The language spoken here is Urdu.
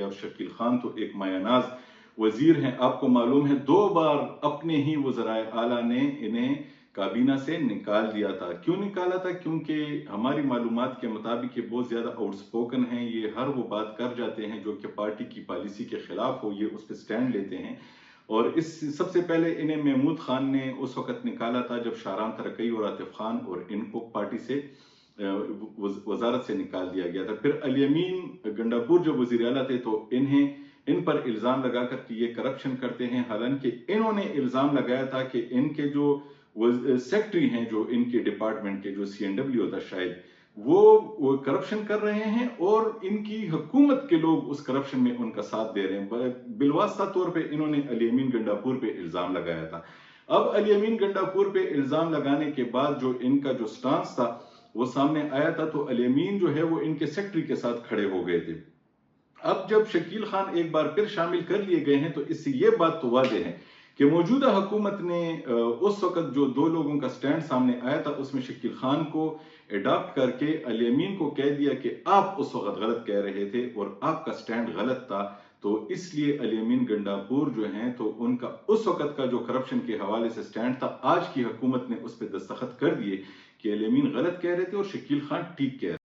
اور شکیل خان تو ایک مایاناز وزیر ہیں. آپ کو معلوم ہے 2 بار اپنے ہی وزرائے اعلیٰ نے انہیں کابینہ سے نکال دیا تھا. کیوں نکالا تھا؟ کیونکہ ہماری معلومات کے مطابق یہ بہت زیادہ آؤٹ سپوکن ہیں. یہ ہر وہ بات کر جاتے ہیں جو کہ پارٹی کی پالیسی کے خلاف ہو، یہ اس پہ سٹینڈ لیتے ہیں. اور سب سے پہلے انہیں محمود خان نے اس وقت نکالا تھا جب شاہراہ ترکی اور عاطف خان اور ان کو پارٹی سے وزارت سے نکال دیا گیا تھا. پھر علی امین گنڈاپور جو وزیر اعلیٰ تھے تو ان پر الزام لگا کر کہ یہ کرپشن کرتے ہیں، حالانکہ انہوں نے الزام لگایا تھا کہ ان کے جو سیکٹری ہیں جو ان کے ڈپارٹمنٹ کے جو CNW ہوتا شاید وہ کرپشن کر رہے ہیں اور ان کی حکومت کے لوگ اس کرپشن میں ان کا ساتھ دے رہے ہیں. بالواسطہ طور پہ انہوں نے علی امین گنڈاپور پہ الزام لگایا تھا. اب علی امین گنڈاپور پہ الزام لگانے کے بعد جو ان کا جو سٹانس تھا وہ سامنے آیا تھا تو علی امین جو ہے وہ ان کے سیکٹری کے ساتھ کھڑے ہو گئے تھے. اب جب شکیل خان ایک بار پھر شامل کر لیے گئے ہیں تو اس سے یہ بات تو واضح ہے کہ موجودہ حکومت نے اس وقت جو 2 لوگوں کا سٹینڈ سامنے آیا تھا اس میں شکیل خان کو اڈاپٹ کر کے علی امین کو کہہ دیا کہ آپ اس وقت غلط کہہ رہے تھے اور آپ کا سٹینڈ غلط تھا. تو اس لیے علی امین گنڈاپور جو ہیں تو ان کا اس وقت کا جو کرپشن کے حوالے سے سٹینڈ تھا، آج کی حکومت نے اس پہ دستخط کر دیے کہ علی امین غلط کہہ رہے تھے اور شکیل خان ٹھیک کہہ رہے تھے.